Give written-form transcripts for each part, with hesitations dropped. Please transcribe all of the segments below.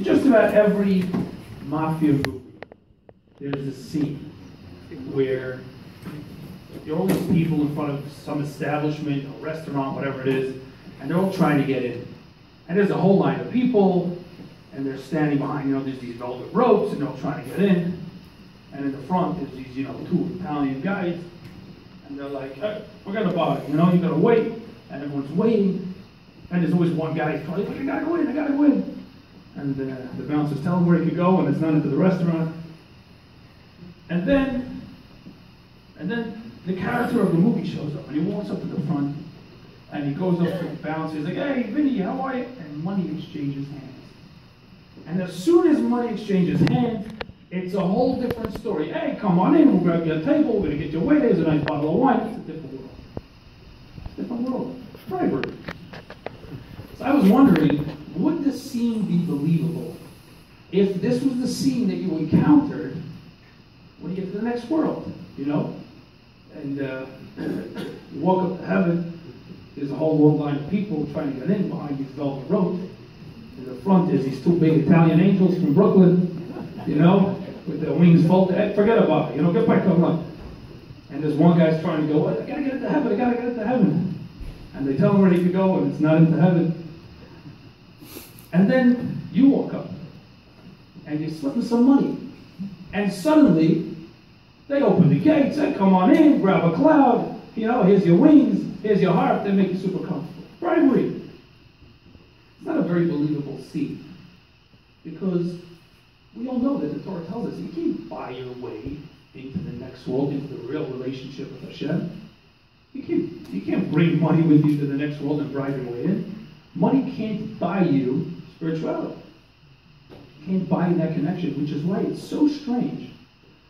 In just about every mafia movie, there's a scene where there are all these people in front of some establishment, a restaurant, whatever it is, and they're all trying to get in. And there's a whole line of people, and they're standing behind, there's these velvet ropes, and they're all trying to get in. And in the front, there's these, two Italian guys, and they're like, hey, forget about it, you gotta wait. And everyone's waiting, and there's always one guy who's like, I gotta go in. And the bouncers tell him where he could go, and it's not into the restaurant. And then the character of the movie shows up, and he walks up to the front, and he goes up to the bouncer. He's like, hey, Vinny, how are you? And money exchanges hands. And as soon as money exchanges hands, it's a whole different story. Hey, come on in, we'll grab you a table, we're going to get you a waiter, there's a nice bottle of wine. It's a different world. It's a different world. Bribery. So I was wondering, would this scene be believable if this was the scene that you encountered when you get to the next world, And you walk up to heaven, there's a whole long line of people trying to get in behind these velvet ropes. In the front, there's these two big Italian angels from Brooklyn, with their wings folded. Hey, forget about it, get back on up. And there's one guy's trying to go, I gotta get into heaven, And they tell him where he can go, and it's not into heaven. And then you walk up, and you're slipping some money. And suddenly, they open the gates, they come on in, grab a cloud, here's your wings, here's your heart, they make you super comfortable. Bribery. It's not a very believable scene. Because we all know that the Torah tells us you can't buy your way into the next world, into the real relationship with Hashem. You can't bring money with you to the next world and bribe your way in. Money can't buy you spirituality. It can't buy you that connection, which is why it's so strange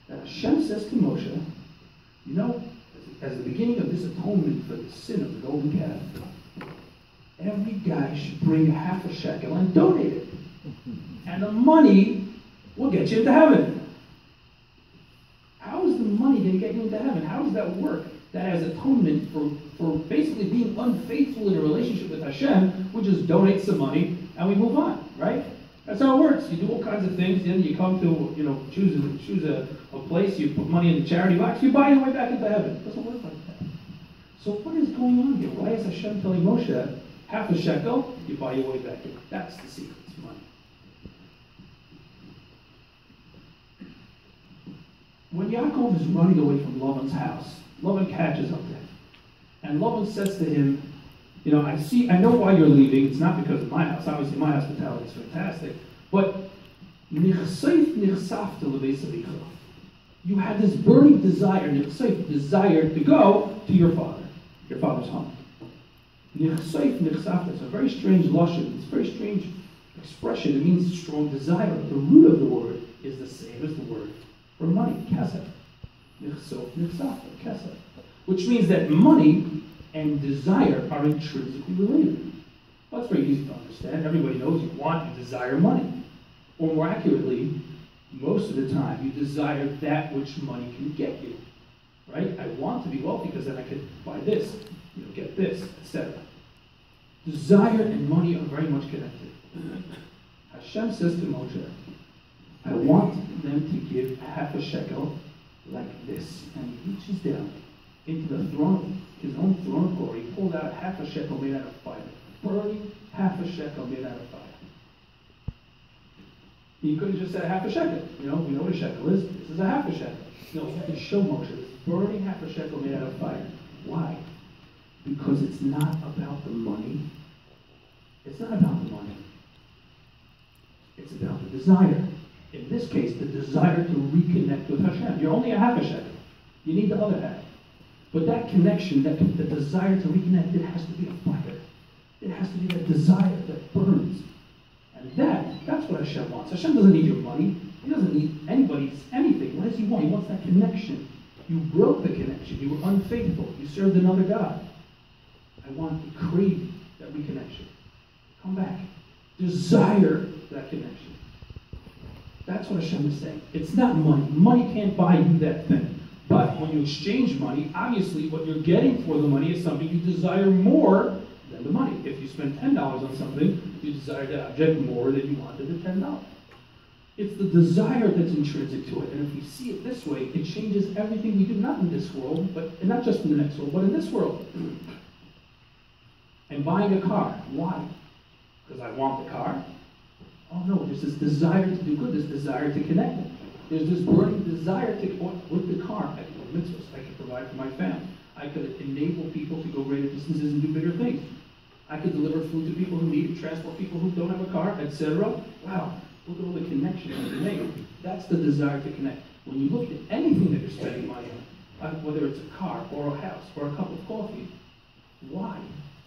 that Hashem says to Moshe, as the beginning of this atonement for the sin of the golden calf, every guy should bring half a shekel and donate it. And the money will get you into heaven. How is the money going to get you into heaven? How does that work? That as atonement for basically being unfaithful in a relationship with Hashem, we just donate some money and we move on, right? That's how it works. You do all kinds of things. Then you come to, choose a place. You put money in the charity box. You buy your way back into heaven. It doesn't work like that. So what is going on here? Why is Hashem telling Moshe, half a shekel, you buy your way back in? That's the secret. It's money. When Yaakov is running away from Laban's house, Laban catches up to him. And Laban says to him, I know why you're leaving. It's not because of my house. Obviously, my hospitality is fantastic. But you had this burning desire to go to your father's home. It's a very strange lashon. It's a very strange expression. It means strong desire. The root of the word is the same as the word for money, kesef. Kesef. Which means that money and desire are intrinsically related. Well, that's very easy to understand. Everybody knows you desire money. Or more accurately, most of the time, you desire that which money can get you. Right? I want to be wealthy because then I could buy this, get this, etc. Desire and money are very much connected. Hashem says to Moshe, I want them to give half a shekel like this. And he reaches down into the throne, his own throne of glory. He pulled out half a shekel made out of fire. Burning half a shekel made out of fire. He could have just said half a shekel. We know what a shekel is. This is a half a shekel. No, he had to show Moshe this burning half a shekel made out of fire. Why? Because it's not about the money. It's not about the money. It's about the desire. In this case, the desire to reconnect with Hashem. You're only a half a shekel. You need the other half. But that connection, the desire to reconnect, it has to be a fire. It has to be that desire that burns. And that's what Hashem wants. Hashem doesn't need your money. He doesn't need anybody's anything. What does he want? He wants that connection. You broke the connection. You were unfaithful. You served another God. I want to crave that reconnection. Come back. Desire that connection. That's what Hashem is saying. It's not money. Money can't buy you that thing. But when you exchange money, obviously what you're getting for the money is something you desire more than the money. If you spend $10 on something, you desire that object more than you wanted the $10. It's the desire that's intrinsic to it. And if we see it this way, it changes everything we do, not in this world, and not just in the next world, but in this world. And buying a car, why? Because I want the car? Oh no, there's this desire to do good, this desire to connect. There's this burning desire to, with the car, I can do mitzvahs, I can provide for my family. I could enable people to go greater distances and do bigger things. I could deliver food to people who need it, transport people who don't have a car, etc. Wow, look at all the connections that you make. That's the desire to connect. When you look at anything that you're spending money on, whether it's a car or a house or a cup of coffee, why?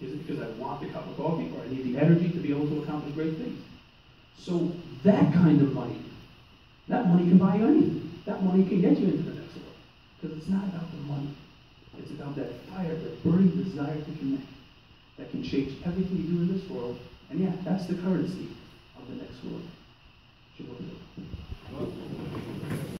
Is it because I want the cup of coffee or I need the energy to be able to accomplish great things? So that kind of money, that money can buy you anything. That money can get you into the next world. Because it's not about the money. It's about that fire, that burning desire to connect. That can change everything you do in this world. And yeah, that's the currency.